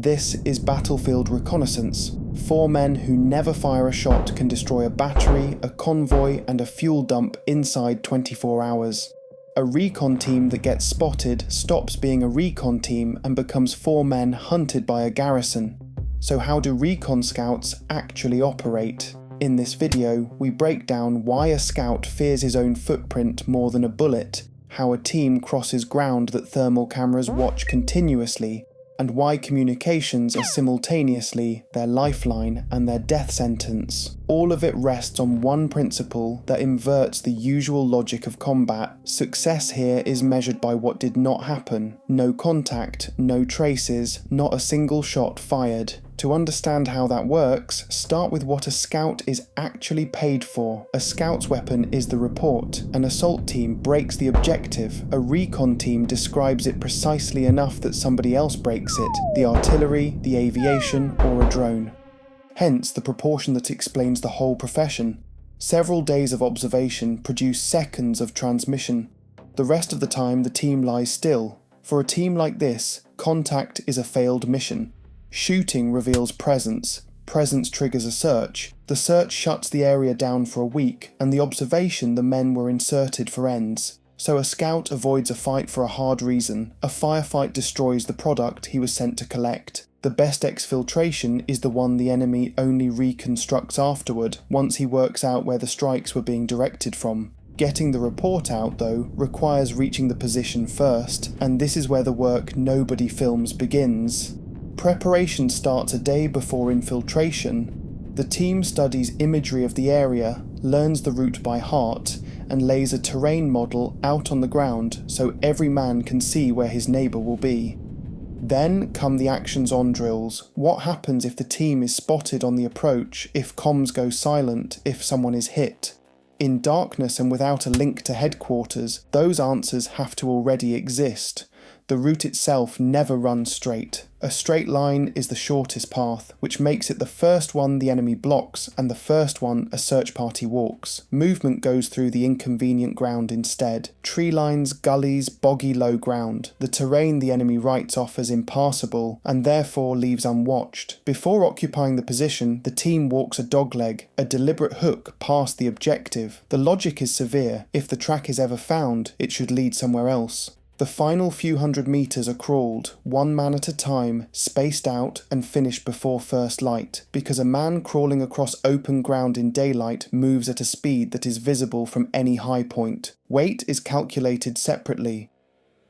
This is battlefield reconnaissance. 4 men who never fire a shot can destroy a battery, a convoy, and a fuel dump inside 24 hours. A recon team that gets spotted stops being a recon team and becomes 4 men hunted by a garrison. So how do recon scouts actually operate? In this video, we break down why a scout fears his own footprint more than a bullet, how a team crosses ground that thermal cameras watch continuously, and why communications are simultaneously their lifeline and their death sentence. All of it rests on one principle that inverts the usual logic of combat. Success here is measured by what did not happen. No contact, no traces, not a single shot fired. To understand how that works, start with what a scout is actually paid for. A scout's weapon is the report. An assault team breaks the objective. A recon team describes it precisely enough that somebody else breaks it, the artillery, the aviation, or a drone. Hence the proportion that explains the whole profession. Several days of observation produce seconds of transmission. The rest of the time the team lies still. For a team like this, contact is a failed mission. Shooting reveals presence. Presence triggers a search. The search shuts the area down for a week, and the observation the men were inserted for ends. So a scout avoids a fight for a hard reason. A firefight destroys the product he was sent to collect. The best exfiltration is the one the enemy only reconstructs afterward, once he works out where the strikes were being directed from. Getting the report out, though, requires reaching the position first, and this is where the work nobody films begins. Preparation starts a day before infiltration. The team studies imagery of the area, learns the route by heart, and lays a terrain model out on the ground so every man can see where his neighbour will be. Then come the actions on drills. What happens if the team is spotted on the approach, if comms go silent, if someone is hit? In darkness and without a link to headquarters, those answers have to already exist. The route itself never runs straight. A straight line is the shortest path, which makes it the first one the enemy blocks and the first one a search party walks. Movement goes through the inconvenient ground instead. Tree lines, gullies, boggy low ground. The terrain the enemy writes off as impassable and therefore leaves unwatched. Before occupying the position, the team walks a dogleg, a deliberate hook past the objective. The logic is severe. If the track is ever found, it should lead somewhere else. The final few hundred meters are crawled, 1 man at a time, spaced out and finished before first light, because a man crawling across open ground in daylight moves at a speed that is visible from any high point. Weight is calculated separately.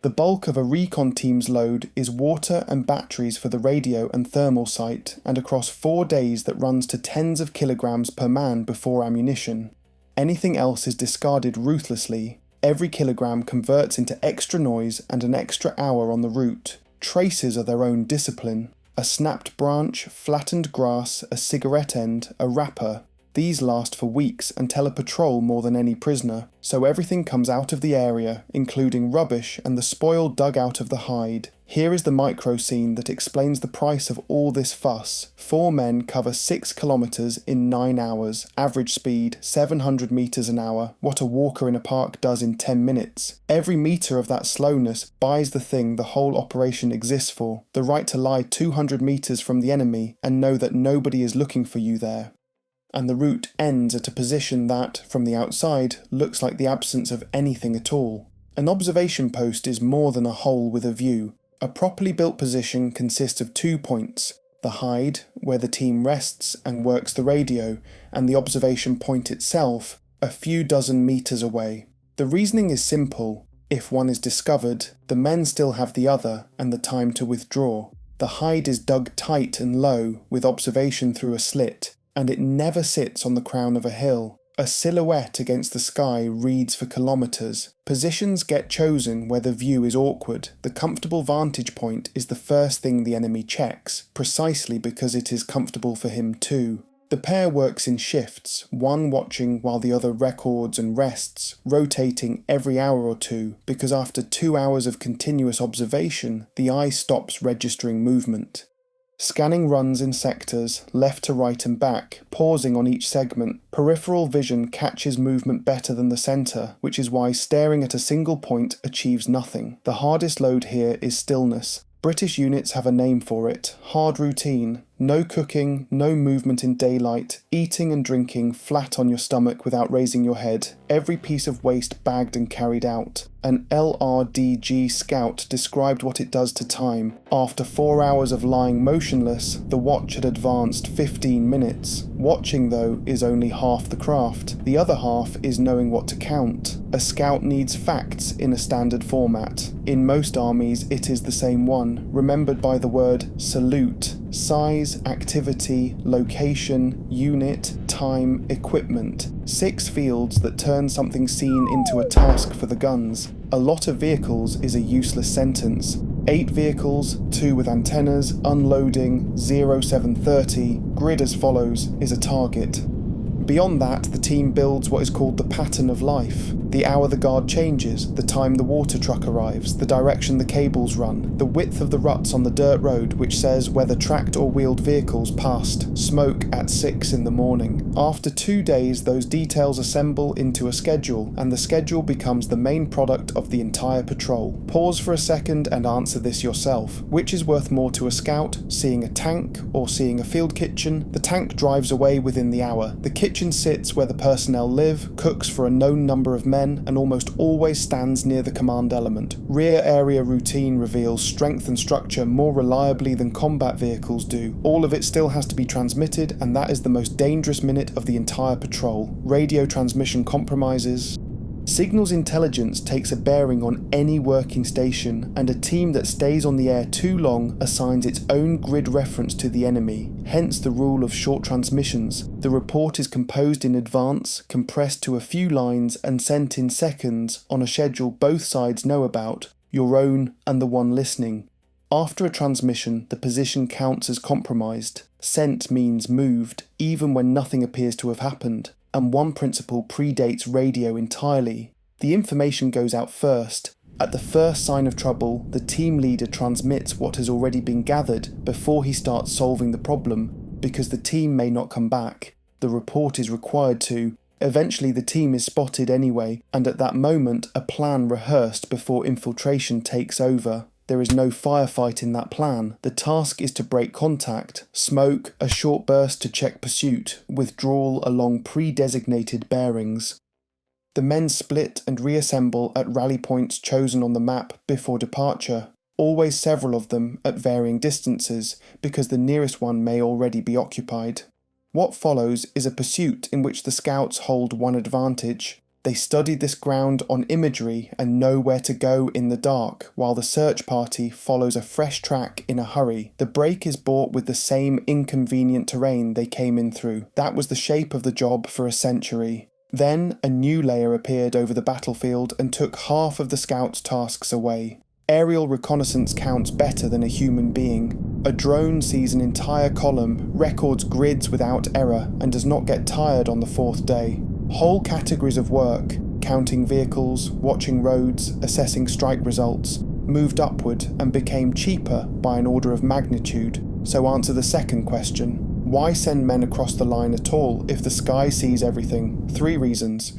The bulk of a recon team's load is water and batteries for the radio and thermal sight, and across 4 days that runs to tens of kilograms per man before ammunition. Anything else is discarded ruthlessly. Every kilogram converts into extra noise and an extra hour on the route. Traces are their own discipline. A snapped branch, flattened grass, a cigarette end, a wrapper. These last for weeks and tell a patrol more than any prisoner. So everything comes out of the area, including rubbish and the spoil dug out of the hide. Here is the micro scene that explains the price of all this fuss. 4 men cover 6 kilometers in 9 hours, average speed 700 meters an hour, what a walker in a park does in 10 minutes. Every meter of that slowness buys the thing the whole operation exists for, the right to lie 200 meters from the enemy and know that nobody is looking for you there. And the route ends at a position that, from the outside, looks like the absence of anything at all. An observation post is more than a hole with a view. A properly built position consists of 2 points, the hide, where the team rests and works the radio, and the observation point itself, a few dozen meters away. The reasoning is simple. If one is discovered, the men still have the other and the time to withdraw. The hide is dug tight and low, with observation through a slit, and it never sits on the crown of a hill. A silhouette against the sky reads for kilometers. Positions get chosen where the view is awkward. The comfortable vantage point is the first thing the enemy checks, precisely because it is comfortable for him too. The pair works in shifts, one watching while the other records and rests, rotating every hour or two, because after 2 hours of continuous observation, the eye stops registering movement. Scanning runs in sectors, left to right and back, pausing on each segment. Peripheral vision catches movement better than the centre, which is why staring at a single point achieves nothing. The hardest load here is stillness. British units have a name for it: hard routine. No cooking, no movement in daylight, eating and drinking flat on your stomach without raising your head, every piece of waste bagged and carried out. An LRDG scout described what it does to time. After 4 hours of lying motionless, the watch had advanced 15 minutes. Watching, though, is only half the craft. The other half is knowing what to count. A scout needs facts in a standard format. In most armies, it is the same one, remembered by the word salute. Size, activity, location, unit, time, equipment. 6 fields that turn something seen into a task for the guns. A lot of vehicles is a useless sentence. 8 vehicles, 2 with antennas, unloading, 0730, grid as follows, is a target. Beyond that, the team builds what is called the pattern of life. The hour the guard changes, the time the water truck arrives, the direction the cables run, the width of the ruts on the dirt road which says whether tracked or wheeled vehicles passed, smoke at 6 in the morning. After 2 days, those details assemble into a schedule, and the schedule becomes the main product of the entire patrol. Pause for a second and answer this yourself. Which is worth more to a scout, seeing a tank or seeing a field kitchen? The tank drives away within the hour. The kitchen sits where the personnel live, cooks for a known number of men, and almost always stands near the command element. Rear area routine reveals strength and structure more reliably than combat vehicles do. All of it still has to be transmitted, and that is the most dangerous minute of the entire patrol. Radio transmission compromises. Signals intelligence takes a bearing on any working station, and a team that stays on the air too long assigns its own grid reference to the enemy, hence the rule of short transmissions. The report is composed in advance, compressed to a few lines, and sent in seconds on a schedule both sides know about, your own and the one listening. After a transmission, the position counts as compromised. Sent means moved, even when nothing appears to have happened. And one principle predates radio entirely. The information goes out first. At the first sign of trouble, the team leader transmits what has already been gathered before he starts solving the problem, because the team may not come back. The report is required to. Eventually the team is spotted anyway, and at that moment a plan rehearsed before infiltration takes over. There is no firefight in that plan. The task is to break contact, smoke, a short burst to check pursuit, withdrawal along pre-designated bearings. The men split and reassemble at rally points chosen on the map before departure, always several of them at varying distances, because the nearest one may already be occupied. What follows is a pursuit in which the scouts hold one advantage. They study this ground on imagery and know where to go in the dark, while the search party follows a fresh track in a hurry. The break is bought with the same inconvenient terrain they came in through. That was the shape of the job for a century. Then a new layer appeared over the battlefield and took half of the scouts' tasks away. Aerial reconnaissance counts better than a human being. A drone sees an entire column, records grids without error, and does not get tired on the 4th day. Whole categories of work, counting vehicles, watching roads, assessing strike results, moved upward and became cheaper by an order of magnitude. So answer the second question. Why send men across the line at all if the sky sees everything? 3 reasons.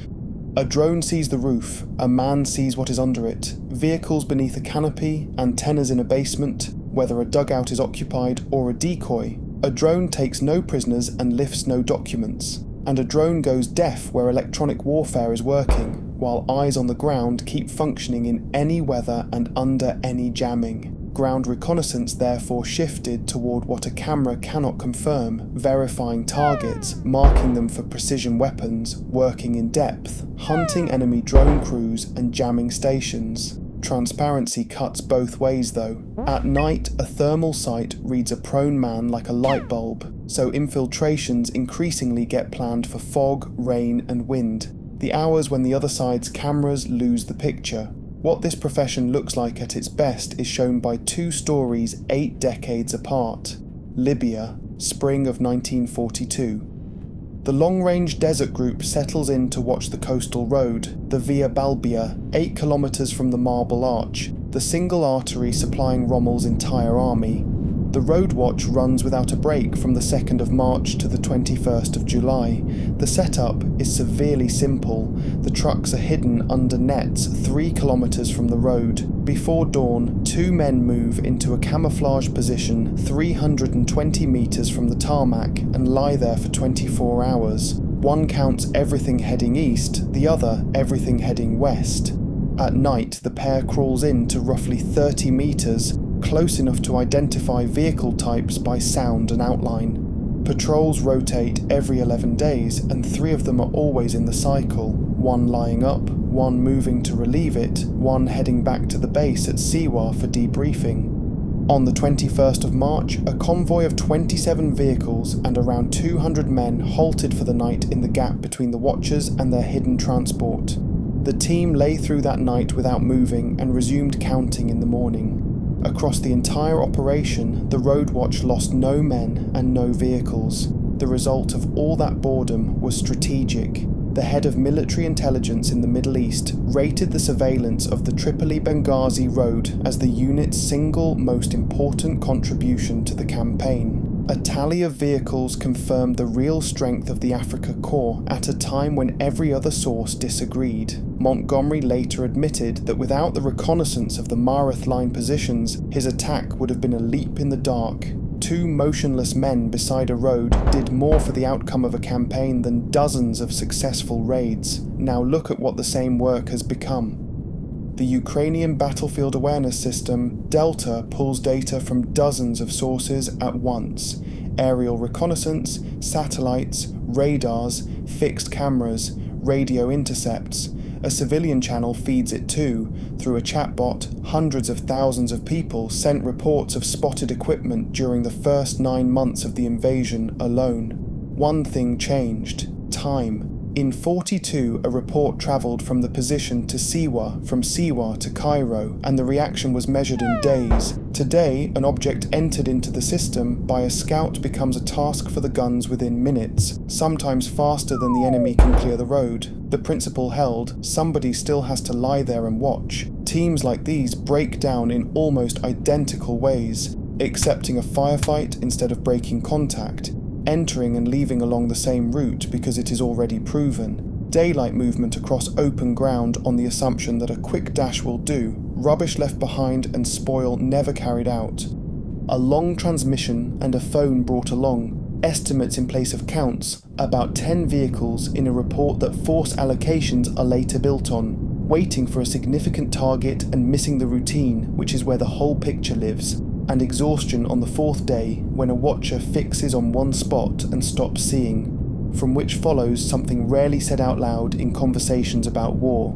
A drone sees the roof, a man sees what is under it, vehicles beneath a canopy, antennas in a basement, whether a dugout is occupied or a decoy. A drone takes no prisoners and lifts no documents. And a drone goes deaf where electronic warfare is working, while eyes on the ground keep functioning in any weather and under any jamming. Ground reconnaissance therefore shifted toward what a camera cannot confirm, verifying targets, marking them for precision weapons, working in depth, hunting enemy drone crews and jamming stations. Transparency cuts both ways though. At night, a thermal sight reads a prone man like a light bulb, so infiltrations increasingly get planned for fog, rain and wind, the hours when the other side's cameras lose the picture. What this profession looks like at its best is shown by 2 stories 8 decades apart. Libya, spring of 1942. The long-range desert group settles in to watch the coastal road, the Via Balbia, 8 kilometers from the Marble Arch, the single artery supplying Rommel's entire army. The road watch runs without a break from the 2nd of March to the 21st of July. The setup is severely simple. The trucks are hidden under nets 3 kilometers from the road. Before dawn, 2 men move into a camouflage position 320 meters from the tarmac and lie there for 24 hours. One counts everything heading east, the other everything heading west. At night, the pair crawls in to roughly 30 meters, close enough to identify vehicle types by sound and outline. Patrols rotate every 11 days, and 3 of them are always in the cycle, one lying up, one moving to relieve it, one heading back to the base at Siwa for debriefing. On the 21st of March, a convoy of 27 vehicles and around 200 men halted for the night in the gap between the watchers and their hidden transport. The team lay through that night without moving and resumed counting in the morning. Across the entire operation, the road watch lost no men and no vehicles. The result of all that boredom was strategic. The head of military intelligence in the Middle East rated the surveillance of the Tripoli-Benghazi road as the unit's single most important contribution to the campaign. A tally of vehicles confirmed the real strength of the Africa Corps at a time when every other source disagreed. Montgomery later admitted that without the reconnaissance of the Mareth line positions, his attack would have been a leap in the dark. 2 motionless men beside a road did more for the outcome of a campaign than dozens of successful raids. Now look at what the same work has become. The Ukrainian Battlefield Awareness System, Delta, pulls data from dozens of sources at once: aerial reconnaissance, satellites, radars, fixed cameras, radio intercepts. A civilian channel feeds it too. Through a chatbot, hundreds of thousands of people sent reports of spotted equipment during the first 9 months of the invasion alone. One thing changed: time. In 42, a report travelled from the position to Siwa, from Siwa to Cairo, and the reaction was measured in days. Today, an object entered into the system by a scout becomes a task for the guns within minutes, sometimes faster than the enemy can clear the road. The principle held: somebody still has to lie there and watch. Teams like these break down in almost identical ways, accepting a firefight instead of breaking contact, entering and leaving along the same route because it is already proven, daylight movement across open ground on the assumption that a quick dash will do, rubbish left behind and spoil never carried out. A long transmission and a phone brought along, estimates in place of counts, about 10 vehicles in a report that force allocations are later built on, waiting for a significant target and missing the routine, which is where the whole picture lives. And exhaustion on the 4th day when a watcher fixes on one spot and stops seeing, from which follows something rarely said out loud in conversations about war.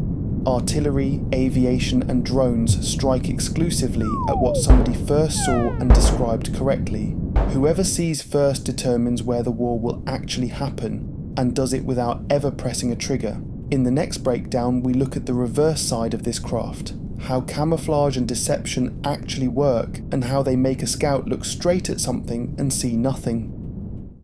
Artillery, aviation and drones strike exclusively at what somebody first saw and described correctly. Whoever sees first determines where the war will actually happen, and does it without ever pressing a trigger. In the next breakdown, we look at the reverse side of this craft: how camouflage and deception actually work, and how they make a scout look straight at something and see nothing.